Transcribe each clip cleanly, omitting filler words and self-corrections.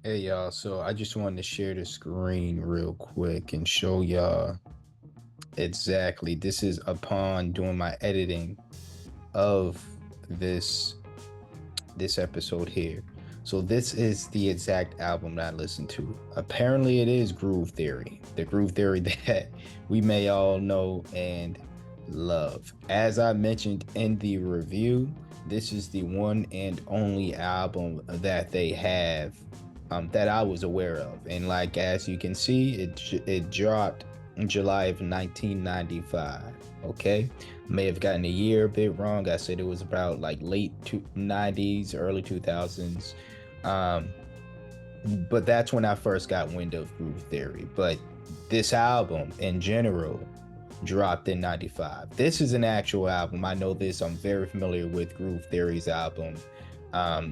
Hey y'all, so I just wanted to share the screen real quick and show y'all exactly. This is upon doing my editing of this this episode here. So this is the exact album that I listened to. Apparently it is Groove Theory. The Groove Theory that we may all know and love. As I mentioned in the review, this is the one and only album that they have that I was aware of. And like as you can see, it dropped in July of 1995. Okay, may have gotten a year a bit wrong. I said it was about like '90s, early 2000s. Um, but that's when I first got wind of Groove Theory. But this album in general dropped in 95. This is an actual album. I know this. I'm very familiar with Groove Theory's album,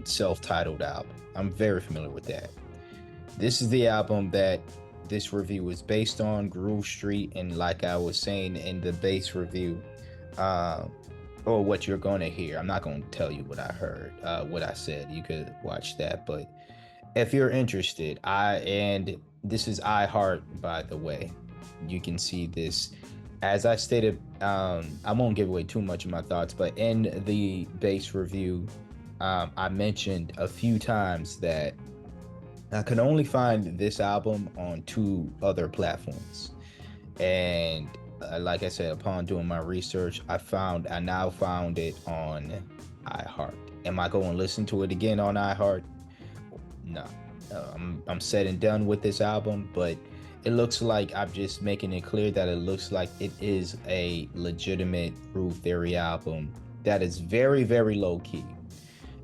self-titled album. I'm very familiar with that. This is the album that this review is based on, Groove Street, and like I was saying in the base review, uh, or what you're going to hear. I'm not going to tell you what I heard, what I said. You could watch that, but if you're interested, and this is iHeart, by the way. You can see this. As I stated, I won't give away too much of my thoughts, but in the base review, I mentioned a few times that I could only find this album on two other platforms. And like I said, upon doing my research, I now found it on iHeart. Am I going to listen to it again on iHeart? No. I'm said and done with this album, but it looks like I'm just making it clear that it looks like it is a legitimate Groove Theory album that is very, very low key.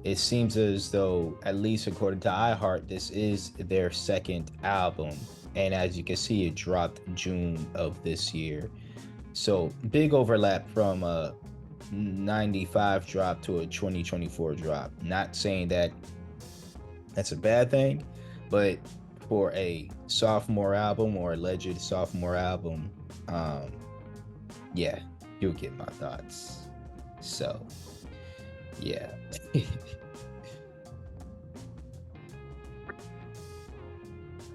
It seems as though, at least according to iHeart, this is their second album. And as you can see, it dropped June of this year. So big overlap from a 95 drop to a 2024 drop. Not saying that that's a bad thing, but for a sophomore album or alleged sophomore album, um, yeah, you'll get my thoughts. So, yeah.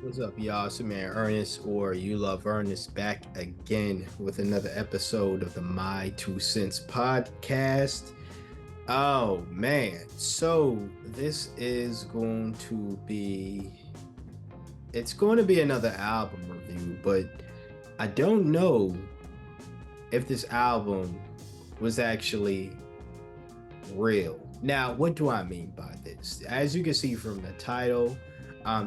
What's up, y'all? It's your man Ernest, or You Love Ernest, back again with another episode of the My Two Cents podcast. Oh man, so this is going to be it's going to be another album review, but I don't know if this album was actually real. Now, what do I mean by this? As you can see from the title,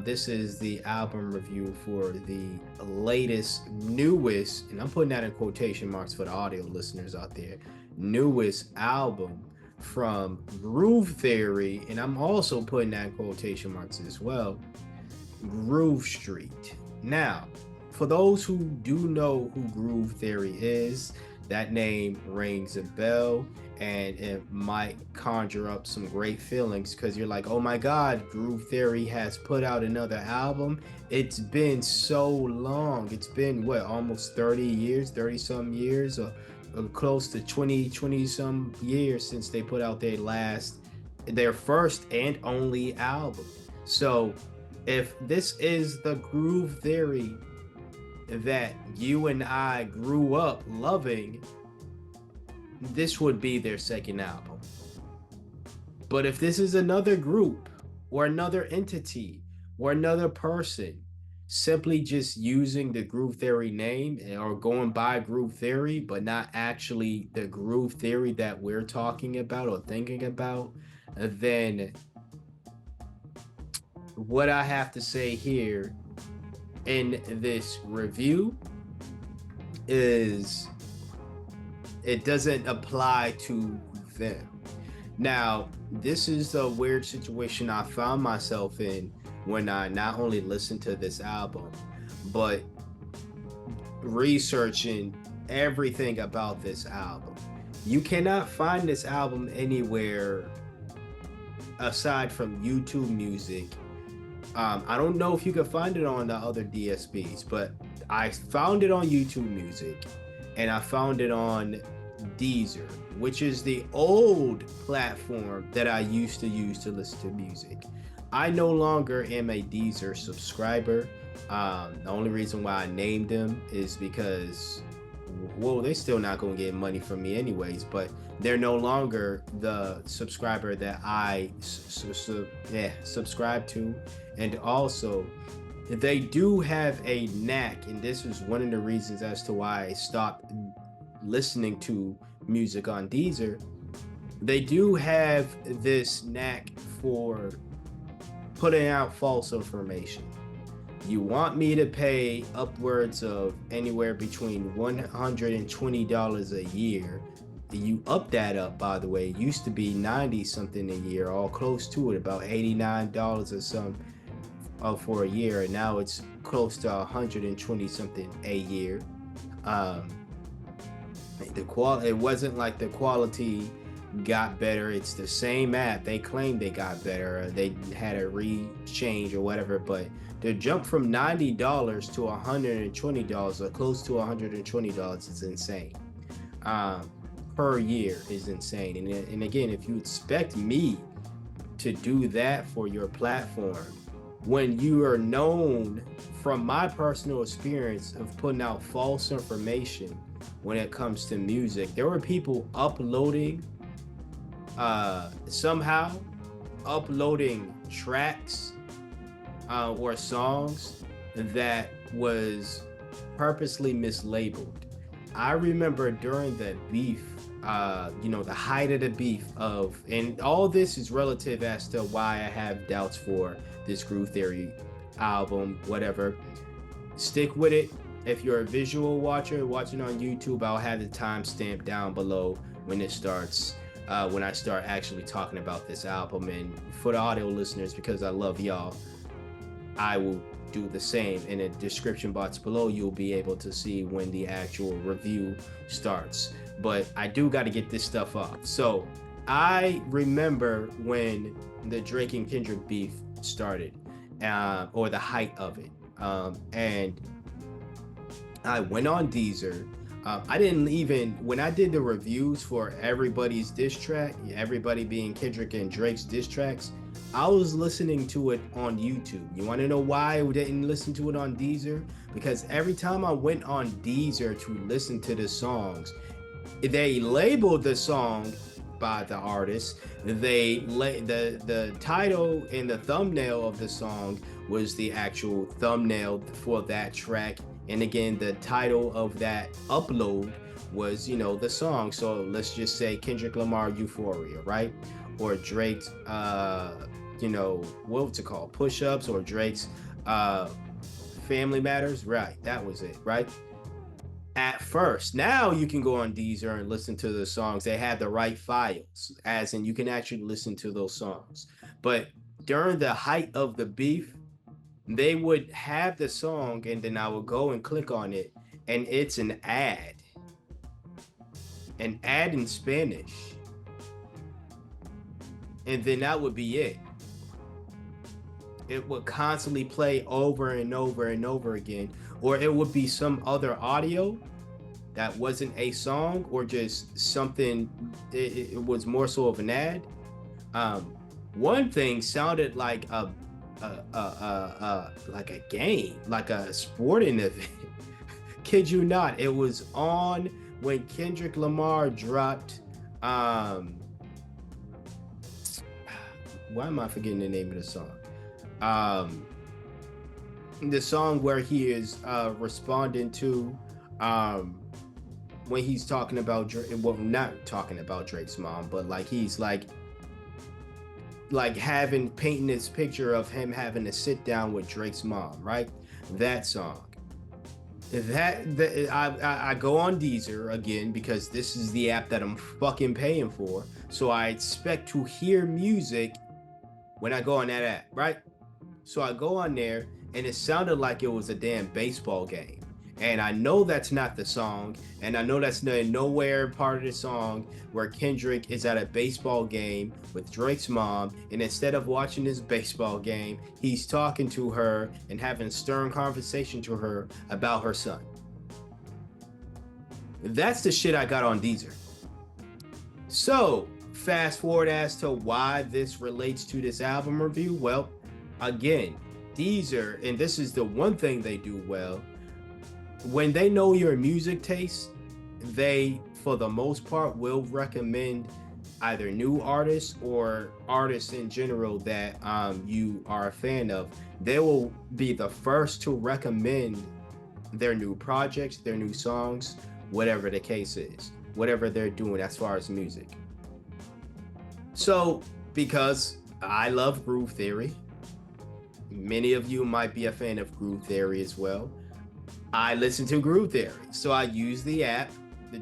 this is the album review for the latest, newest, and I'm putting that in quotation marks for the audio listeners out there, newest album from Groove Theory, and I'm also putting that in quotation marks as well, Groove Street. Now, for those who do know who Groove Theory is, that name rings a bell and it might conjure up some great feelings because you're like, oh my God, Groove Theory has put out another album. It's been so long. It's been what, almost 30 years, 30 some years, or close to 20 some years since they put out their first and only album. So if this is the Groove Theory that you and I grew up loving, this would be their second album. But if this is another group or another entity or another person simply just using the Groove Theory name or going by Groove Theory, but not actually the Groove Theory that we're talking about or thinking about, then what I have to say here in this review is it doesn't apply to them. Now, this is a weird situation I found myself in when I not only listened to this album, but researching everything about this album. You cannot find this album anywhere aside from YouTube Music. I don't know if you can find it on the other DSPs, but I found it on YouTube Music and I found it on Deezer, which is the old platform that I used to use to listen to music. I no longer am a Deezer subscriber. The only reason why I named them is because, well, they're still not going to get money from me anyways, but they're no longer the subscriber that I subscribe to. And also, they do have a knack, and this was one of the reasons as to why I stopped listening to music on Deezer. They do have this knack for putting out false information. You want me to pay upwards of anywhere between $120 a year. You up that up, by the way. It used to be 90 something a year, all close to it, about $89 or something for a year, and now it's close to 120 something a year. It wasn't like the quality got better. It's the same app. They claim they got better. They had a re-change or whatever, but the jump from $90 to $120 or close to $120 is insane. Per year is insane. And again, if you expect me to do that for your platform, when you are known, from my personal experience of putting out false information when it comes to music, there were people somehow uploading tracks or songs that was purposely mislabeled. I remember during the beef, the height of the beef and all this is relative as to why I have doubts for this Groove Theory album, whatever. Stick with it. If you're a visual watcher watching on YouTube, I'll have the timestamp down below when it starts, when I start actually talking about this album. And for the audio listeners, because I love y'all, I will do the same. In the description box below, you'll be able to see when the actual review starts. But I do got to get this stuff off. So I remember when the Drake and Kendrick beef started, or the height of it. And I went on Deezer. I didn't even, when I did the reviews for everybody's diss track, everybody being Kendrick and Drake's diss tracks, I was listening to it on YouTube. You want to know why I didn't listen to it on Deezer? Because every time I went on Deezer to listen to the songs, they labeled the song by the artist. The title and the thumbnail of the song was the actual thumbnail for that track. And again, the title of that upload was, the song. So let's just say Kendrick Lamar Euphoria, right? Or Drake's, what's it called? Push-Ups, or Drake's Family Matters. Right, that was it, right? At first. Now you can go on Deezer and listen to the songs. They have the right files, as in you can actually listen to those songs. But during the height of the beef, they would have the song and then I would go and click on it and it's an ad in Spanish, and then that would be it. It would constantly play over and over and over again, or it would be some other audio that wasn't a song, or just something. It was more so of an ad. One thing sounded like a game, like a sporting event. Kid you not, it was on when Kendrick Lamar dropped. Why am I forgetting the name of the song? The song where he is responding to when he's talking about well, not talking about Drake's mom, but like he's like painting this picture of him having to sit down with Drake's mom, right? That song. I go on Deezer again because this is the app that I'm fucking paying for. So I expect to hear music when I go on that app, right? So I go on there and it sounded like it was a damn baseball game. And I know that's not the song, and I know that's nowhere part of the song where Kendrick is at a baseball game with Drake's mom, and instead of watching this baseball game, he's talking to her and having stern conversation to her about her son. That's the shit I got on Deezer. So, fast forward as to why this relates to this album review. Well, again, Deezer, and this is the one thing they do well, when they know your music taste, they, for the most part, will recommend either new artists or artists in general that you are a fan of. They will be the first to recommend their new projects, their new songs, whatever the case is, whatever they're doing as far as music. So, because I love Groove Theory, many of you might be a fan of Groove Theory as well. I listen to Groove Theory, so I use the app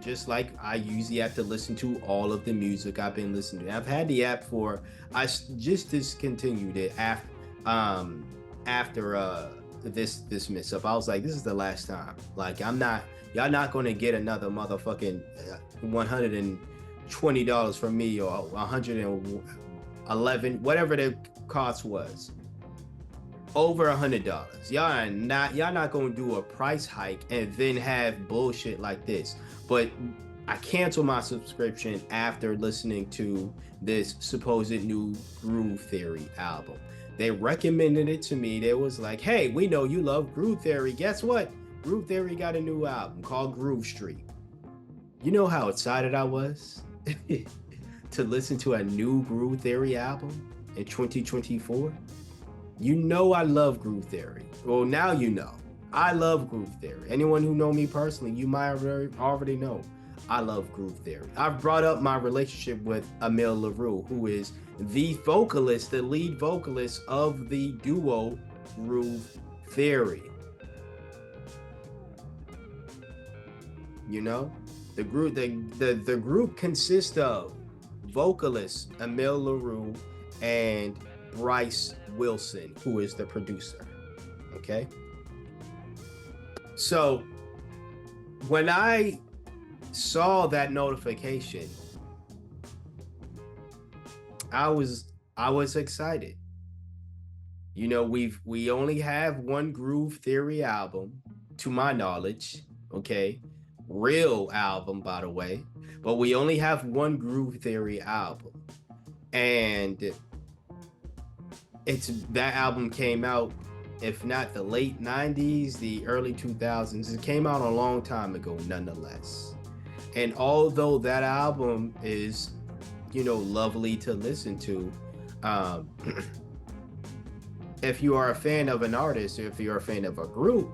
just like I use the app to listen to all of the music I've been listening to. I've had the app for, I just discontinued it after this mess up. I was like, this is the last time. Like, y'all not gonna get another motherfucking $120 from me, or 111, whatever the cost was. Over $100. Y'all not gonna do a price hike and then have bullshit like this. But I canceled my subscription after listening to this supposed new Groove Theory album. They recommended it to me. They was like, hey, we know you love Groove Theory. Guess what? Groove Theory got a new album called Groove Street. You know how excited I was to listen to a new Groove Theory album in 2024? You know I love Groove Theory. Well, now you know. I love Groove Theory. Anyone who know me personally, you might already know I love Groove Theory. I've brought up my relationship with Emile LaRue, who is the vocalist, the lead vocalist of the duo Groove Theory. You know, the group consists of vocalist Emile LaRue and Bryce Wilson, who is the producer. Okay. So when I saw that notification, I was excited. You know, we only have one Groove Theory album, to my knowledge. Okay. Real album, by the way. But we only have one Groove Theory album. And that album came out, if not the late 90s, the early 2000s. It came out a long time ago, nonetheless. And although that album is, you know, lovely to listen to, if you are a fan of an artist, or if you're a fan of a group,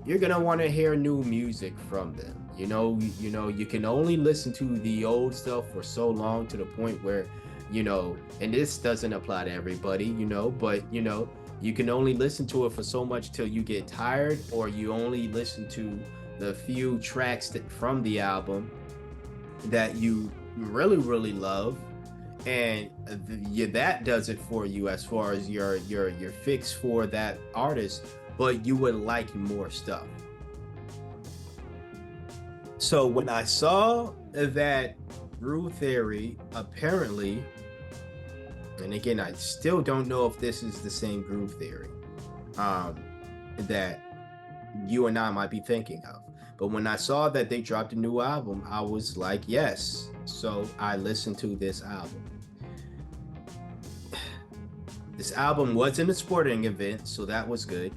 you're gonna want to hear new music from them. You know, you can only listen to the old stuff for so long, to the point where, you know, and this doesn't apply to everybody, you know, but, you know, you can only listen to it for so much till you get tired, or you only listen to the few tracks from the album that you really, really love. And that does it for you as far as your fix for that artist, but you would like more stuff. So when I saw that Groove Theory apparently, and again, I still don't know if this is the same Groove Theory that you and I might be thinking of. But when I saw that they dropped a new album, I was like, yes. So I listened to this album. This album wasn't a sporting event, so that was good.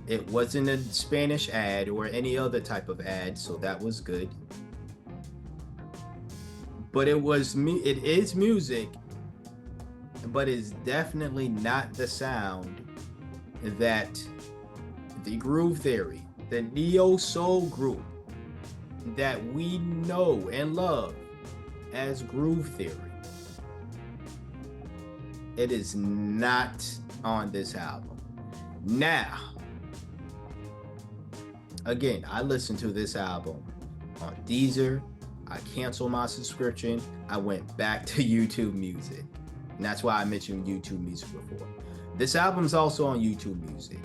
It wasn't a Spanish ad or any other type of ad, so that was good. But it is music, but it's definitely not the sound that the Groove Theory, the neo soul group that we know and love as Groove Theory. It is not on this album. Now, again, I listened to this album on Deezer. I canceled my subscription. I went back to YouTube Music. And that's why I mentioned YouTube Music before. This album's also on YouTube Music,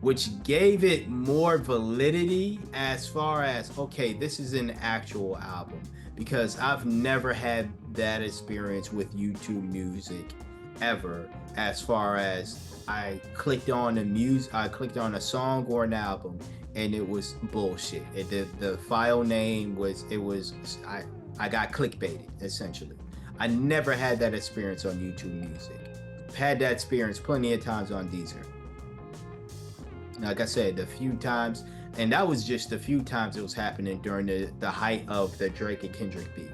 which gave it more validity as far as, okay, this is an actual album, because I've never had that experience with YouTube Music ever, as far as I clicked on a song or an album and it was bullshit. The file name was, I got clickbaited, essentially. I never had that experience on YouTube Music. Had that experience plenty of times on Deezer. Like I said, the few times, and that was just the few times it was happening during the height of the Drake and Kendrick beef.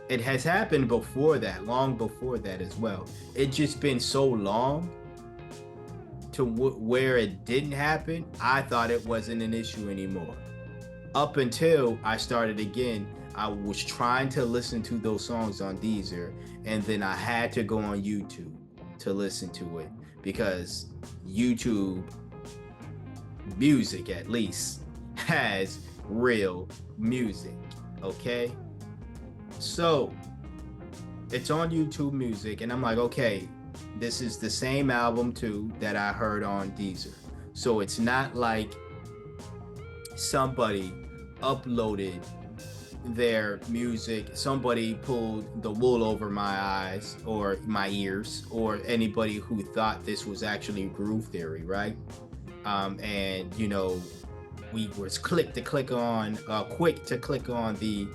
It has happened before that, long before that as well. It just been so long to where it didn't happen. I thought it wasn't an issue anymore. Up until I started again, I was trying to listen to those songs on Deezer, and then I had to go on YouTube to listen to it because YouTube Music, at least, has real music. Okay, so it's on YouTube Music, and I'm like, okay, this is the same album too that I heard on Deezer. So it's not like somebody uploaded their music, somebody pulled the wool over my eyes or my ears, or anybody who thought this was actually Groove Theory, right? And you know, we was quick to click on the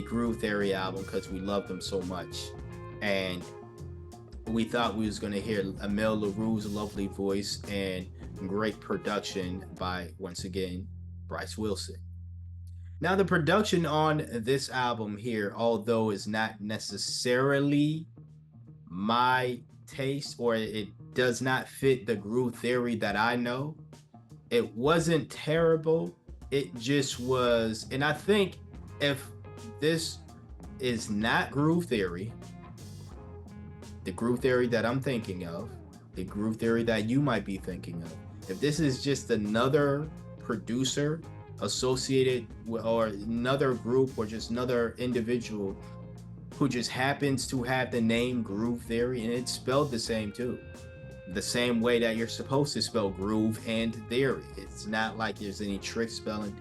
Groove Theory album because we loved them so much, and we thought we was gonna hear Amel Laroux's lovely voice and great production by, once again, Bryce Wilson. Now, the production on this album here, although is not necessarily my taste, or it does not fit the Groove Theory that I know, it wasn't terrible. It just was, and I think if this is not Groove Theory, the Groove Theory that I'm thinking of, the Groove Theory that you might be thinking of, if this is just another producer associated with, or another group, or just another individual who just happens to have the name Groove Theory, and it's spelled the same too, the same way that you're supposed to spell groove and theory. It's not like there's any trick spelling.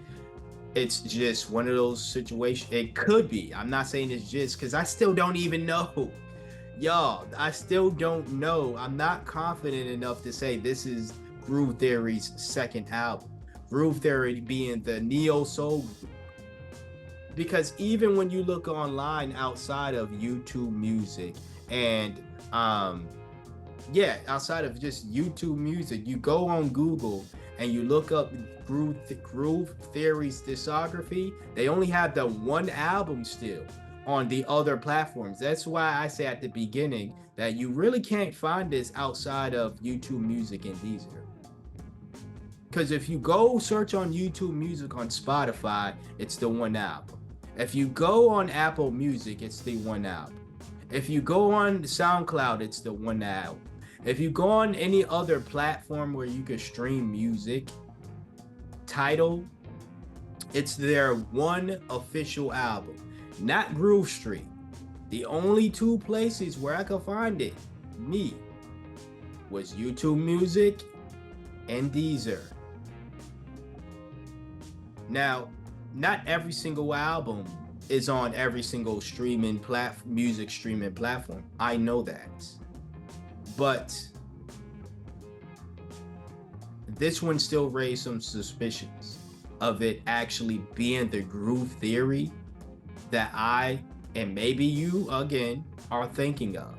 It's just one of those situations. It could be. I'm not saying it's just, because I still don't even know. Y'all, I still don't know. I'm not confident enough to say this is Groove Theory's second album. Groove Theory being the neo soul group. Because even when you look online outside of YouTube Music and outside of just YouTube Music, you go on Google and you look up Groove Theory's discography, they only have the one album still on the other platforms. That's why I say at the beginning that you really can't find this outside of YouTube Music and Deezer. Because if you go search on YouTube Music on Spotify, it's the one album. If you go on Apple Music, it's the one album. If you go on SoundCloud, it's the one album. If you go on any other platform where you can stream music, Tidal, it's their one official album, not Groove Street. The only two places where I could find it, was YouTube Music and Deezer. Now, not every single album is on every single music streaming platform. I know that. But this one still raised some suspicions of it actually being the Groove Theory that I, and maybe you again, are thinking of.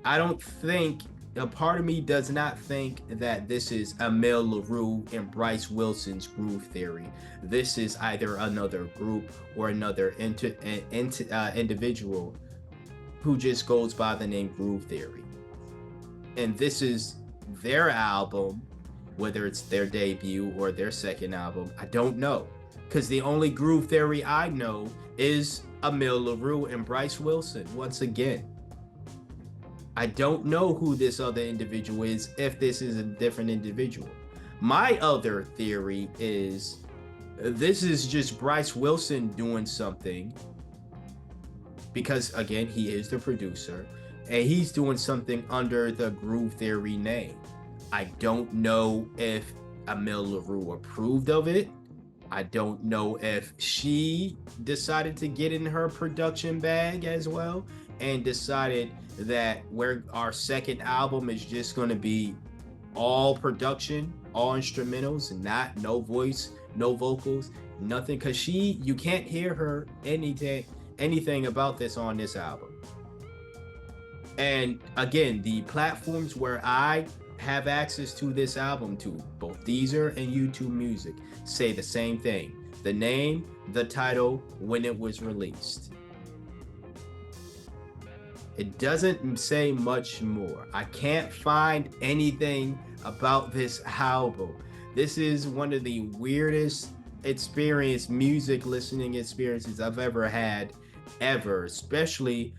I don't think, a part of me does not think that this is Amel Larue and Bryce Wilson's Groove Theory. This is either another group or another individual who just goes by the name Groove Theory. And this is their album, whether it's their debut or their second album, I don't know. Because the only Groove Theory I know is Amel Larue and Bryce Wilson, once again. I don't know who this other individual is, if this is a different individual. My other theory is this is just Bryce Wilson doing something, because again, he is the producer, and he's doing something under the Groove Theory name. I don't know if Amel Larue approved of it. I don't know if she decided to get in her production bag as well and decided that where our second album is just going to be all production, all instrumentals, no voice, no vocals, Nothing, because you can't hear her anything about this on this album. And again, the platforms where I have access to this album to, both Deezer and YouTube Music, say the same thing. The name, the title, when it was released. It doesn't say much more. I can't find anything about this album. This is one of the weirdest music listening experiences I've ever had, ever, especially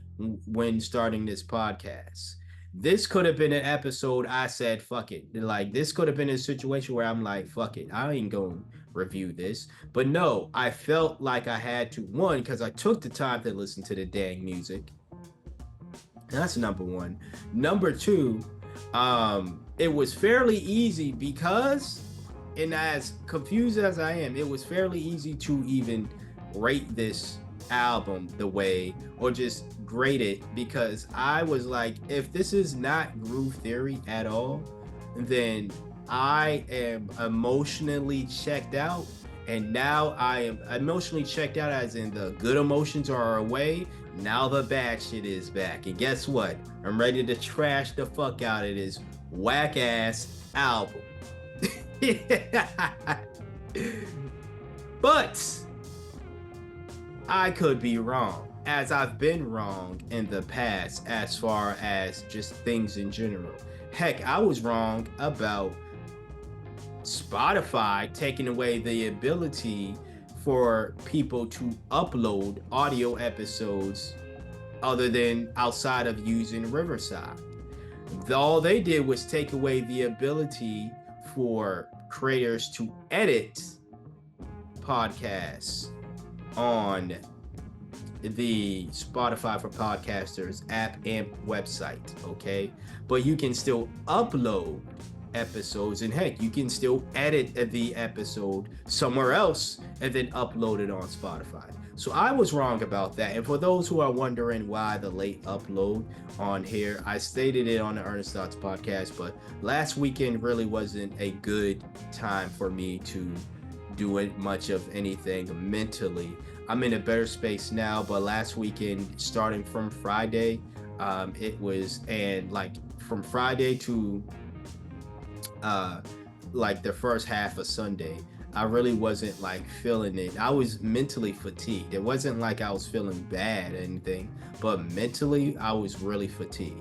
when starting this podcast. This could have been an episode I said, fuck it. Like, this could have been a situation where I'm like, fuck it, I ain't going to review this. But no, I felt like I had to, one, because I took the time to listen to the dang music. That's number one. Number two, it was fairly easy because, and as confused as I am, it was fairly easy to even rate this album the way, or just grade it, because I was like, if this is not Groove Theory at all, then I am emotionally checked out. And now I am emotionally checked out, as in the good emotions are away. Now the bad shit is back. And guess what? I'm ready to trash the fuck out of this whack ass album. But I could be wrong, as I've been wrong in the past as far as just things in general. Heck, I was wrong about Spotify taking away the ability for people to upload audio episodes other than outside of using Riverside. All they did was take away the ability for creators to edit podcasts on the Spotify for Podcasters app and website, okay? But you can still upload episodes, and heck, you can still edit the episode somewhere else and then upload it on Spotify. So I was wrong about that. And for those who are wondering why the late upload on here, I stated it on the Ernest Thoughts podcast, but last weekend really wasn't a good time for me to do it much of anything mentally. I'm in a better space now, but last weekend, starting from Friday, it was, and like from Friday to like the first half of Sunday, I really wasn't like feeling it. I was mentally fatigued. It wasn't like I was feeling bad or anything, but mentally I was really fatigued.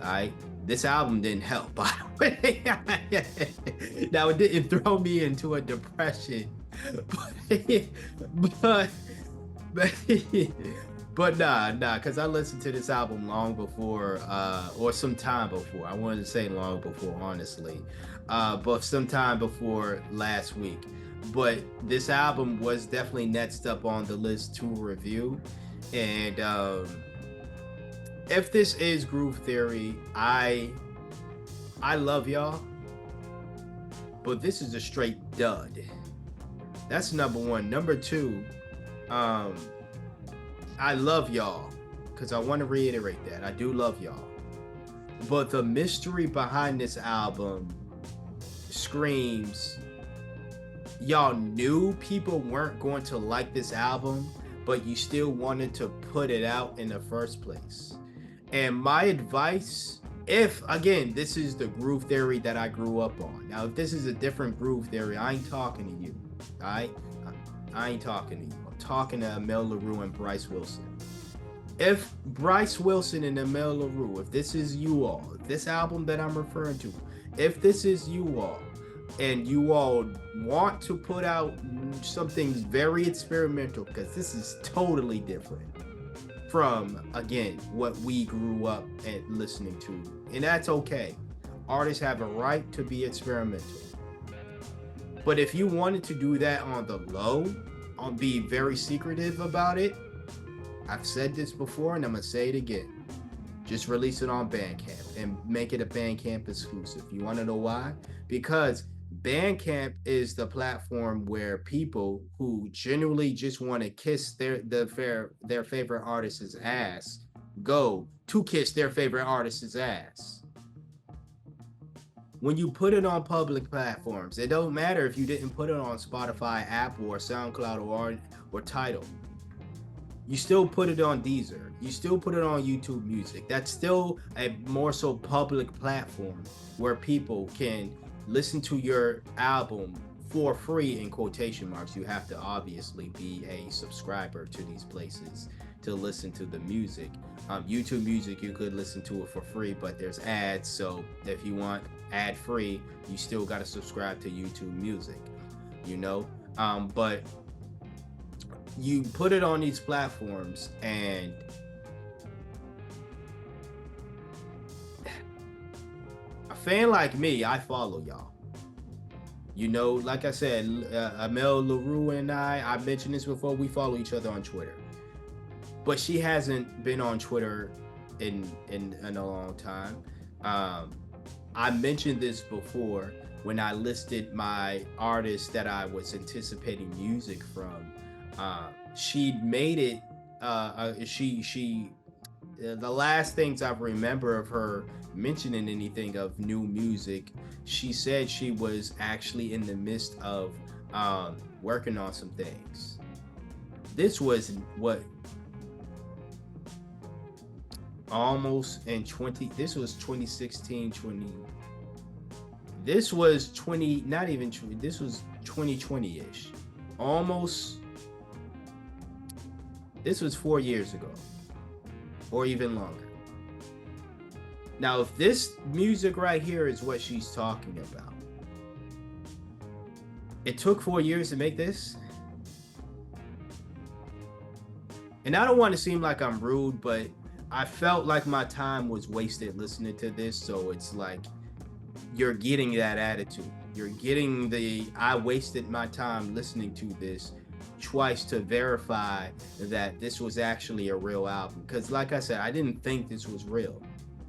All right. This album didn't help, by the way. Now, it didn't throw me into a depression, but but nah, because I listened to this album long before, or some time before. I wanted to say long before, honestly, but sometime before last week. But this album was definitely next up on the list to review. And if this is Groove Theory, I love y'all, but this is a straight dud. That's number one. Number two, I love y'all, because I want to reiterate that I do love y'all, but the mystery behind this album screams y'all knew people weren't going to like this album, but you still wanted to put it out in the first place. And my advice, if again this is the Groove Theory that I grew up on, now if this is a different Groove Theory, I ain't talking to you. All right, I ain't talking to you. I'm talking to Emile LaRue and Bryce Wilson. If Bryce Wilson and Emile LaRue, if this is you all, this album that I'm referring to, if this is you all, and you all want to put out something very experimental, because this is totally different from, again, what we grew up and listening to, and that's okay. Artists have a right to be experimental. But if you wanted to do that on the low, on be very secretive about it, I've said this before and I'm gonna say it again. Just release it on Bandcamp and make it a Bandcamp exclusive. You wanna know why? Because Bandcamp is the platform where people who genuinely just want to kiss their favorite artist's ass go to kiss their favorite artist's ass. when you put it on public platforms, it don't matter if you didn't put it on Spotify, Apple, or SoundCloud, or Tidal. You still put it on Deezer. You still put it on YouTube Music. That's still a more so public platform where people can listen to your album for free, in quotation marks. You have to obviously be a subscriber to these places to listen to the music. YouTube Music, you could listen to it for free, but there's ads. So if you want ad free, you still got to subscribe to YouTube Music, you know? But you put it on these platforms, and a fan like me, I follow y'all. You know, like I said, Amel Larue and I mentioned this before, we follow each other on Twitter. But she hasn't been on Twitter in a long time. I mentioned this before when I listed my artists that I was anticipating music from. She made it. The last things I remember of her mentioning anything of new music, she said she was actually in the midst of working on some things. This was what, almost in 20, this was 2016, 20, this was 20, not even 20, this was 2020-ish, almost. This was 4 years ago, or even longer. Now, if this music right here is what she's talking about, it took 4 years to make this. And I don't want to seem like I'm rude, but I felt like my time was wasted listening to this. So it's like, you're getting that attitude. You're getting the, I wasted my time listening to this twice to verify that this was actually a real album. Because like I said, I didn't think this was real.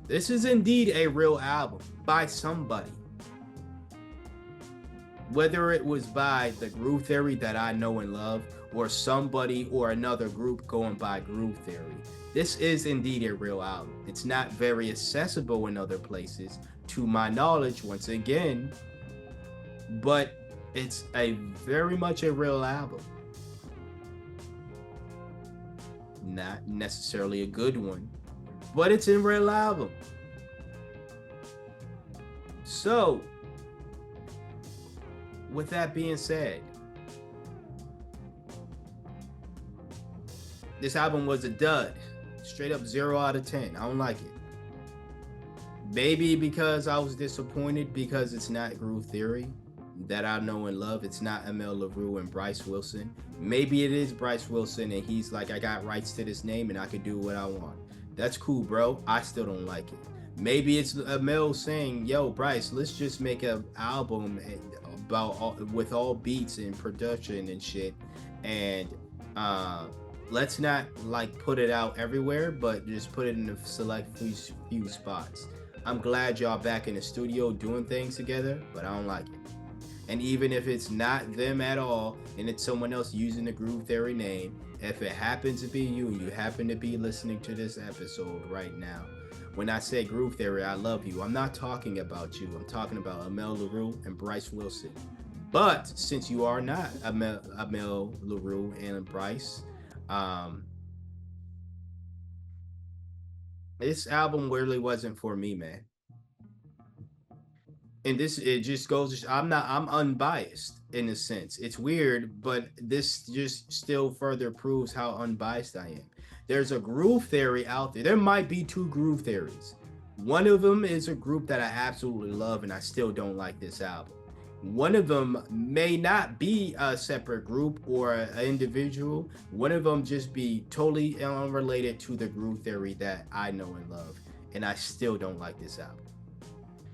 This is indeed a real album by somebody. Whether it was by the Groove Theory that I know and love, or somebody or another group going by Groove Theory, this is indeed a real album. It's not very accessible in other places, to my knowledge, once again, but it's a very much a real album. Not necessarily a good one, but it's a real album. So, with that being said, this album was a dud. Straight up 0 out of 10. I don't like it. Maybe because I was disappointed because it's not Groove Theory that I know and love. It's not Amel Larue and Bryce Wilson. Maybe it is Bryce Wilson and he's like, I got rights to this name and I can do what I want. That's cool, bro. I still don't like it. Maybe it's Amel saying, yo, Bryce, let's just make an album with all beats and production and shit, and let's not like put it out everywhere, but just put it in a select few spots. I'm glad y'all back in the studio doing things together, but I don't like it. And even if it's not them at all and it's someone else using the Groove Theory name, if it happens to be you and you happen to be listening to this episode right now, when I say Groove Theory, I love you. I'm not talking about you. I'm talking about Amel Larue and Bryce Wilson. But since you are not Amel Larue and Bryce, this album really wasn't for me, man. And this, it just goes, I'm unbiased in a sense. It's weird, but this just still further proves how unbiased I am. There's a Groove Theory out there. There might be two Groove Theories. One of them is a group that I absolutely love and I still don't like this album. One of them may not be a separate group or an individual. One of them just be totally unrelated to the Groove Theory that I know and love, and I still don't like this album.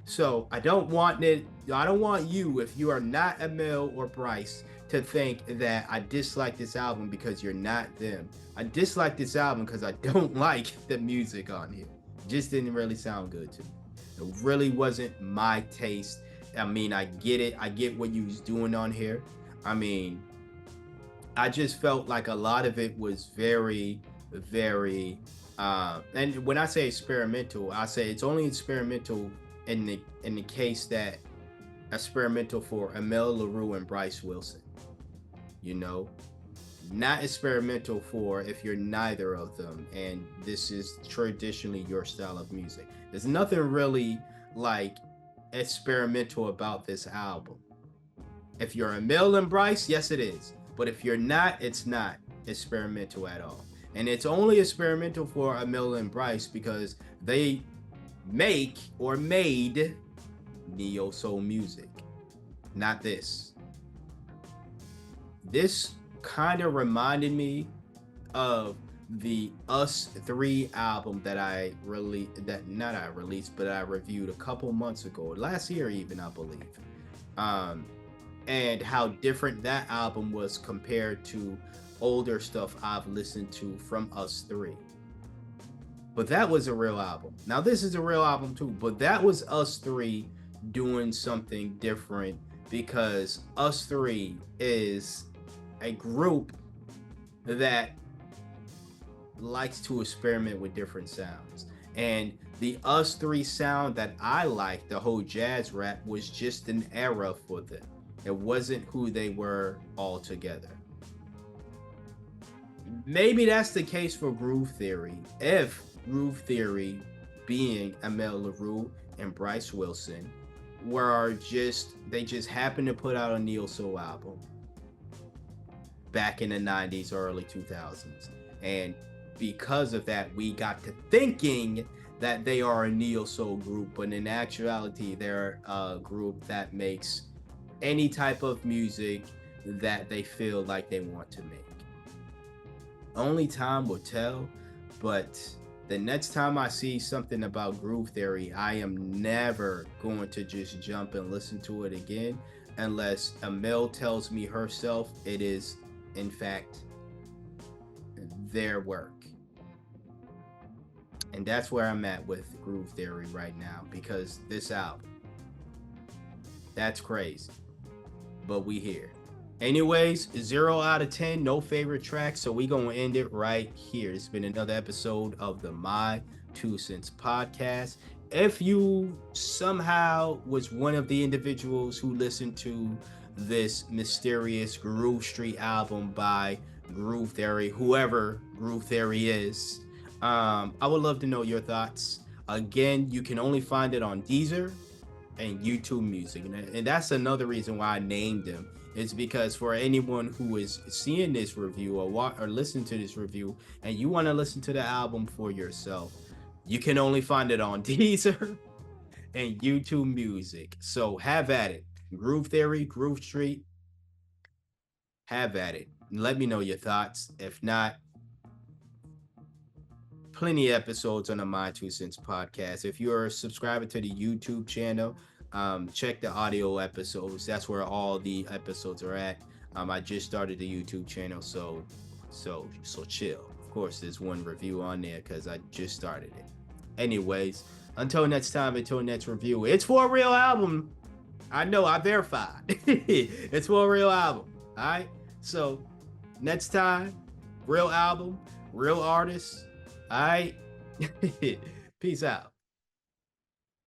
So I don't want you, if you are not Amel or Bryce, to think that I dislike this album because you're not them. I dislike this album because I don't like the music on here. It just didn't really sound good to me. It really wasn't my taste. I mean, I get it. I get what you was doing on here. I mean, I just felt like a lot of it was very, very, and when I say experimental, I say it's only experimental in the case that experimental for Amel Larue and Bryce Wilson. You know, not experimental for if you're neither of them and this is traditionally your style of music. There's nothing really like experimental about this album. If you're Amel and Bryce, yes it is. But if you're not, it's not experimental at all. And it's only experimental for Amel and Bryce because they make or made neo soul music, not this. This kind of reminded me of the Us 3 album that I released, but I reviewed a couple months ago, last year even, I believe. And how different that album was compared to older stuff I've listened to from Us 3. But that was a real album. Now this is a real album too, but that was Us 3 doing something different because Us 3 is a group that likes to experiment with different sounds. And the Us 3 sound that I like, the whole jazz rap, was just an era for them. It wasn't who they were altogether. Maybe that's the case for Groove Theory. If Groove Theory, being Amel Larue and Bryce Wilson, they just happened to put out a neo soul album back in the 90s, early 2000s. And because of that, we got to thinking that they are a neo soul group, but in actuality, they're a group that makes any type of music that they feel like they want to make. Only time will tell, but the next time I see something about Groove Theory, I am never going to just jump and listen to it again unless Amel tells me herself it is, in fact, their work. And that's where I'm at with Groove Theory right now, because this album, that's crazy. But we here. Anyways, 0 out of 10, no favorite track, so we gonna end it right here. It's been another episode of the My 2 Cents podcast. If you somehow was one of the individuals who listened to this mysterious Groove Street album by Groove Theory, whoever Groove Theory is, I would love to know your thoughts. Again, you can only find it on Deezer and YouTube Music, and that's another reason why I named them. It's because for anyone who is seeing this review or listening to this review and you want to listen to the album for yourself, you can only find it on Deezer and YouTube Music. So have at it. Groove Theory, Groove Street, have at it. Let me know your thoughts. If not, plenty of episodes on the My 2 Cents podcast. If you're a subscriber to the YouTube channel, check the audio episodes. That's where all the episodes are at. I just started the YouTube channel, so chill. Of course, there's one review on there because I just started it. Anyways, until next time, until next review, it's for a real album. I know, I verified. It's for a real album. All right. So next time, real album, real artist. All right. Peace out.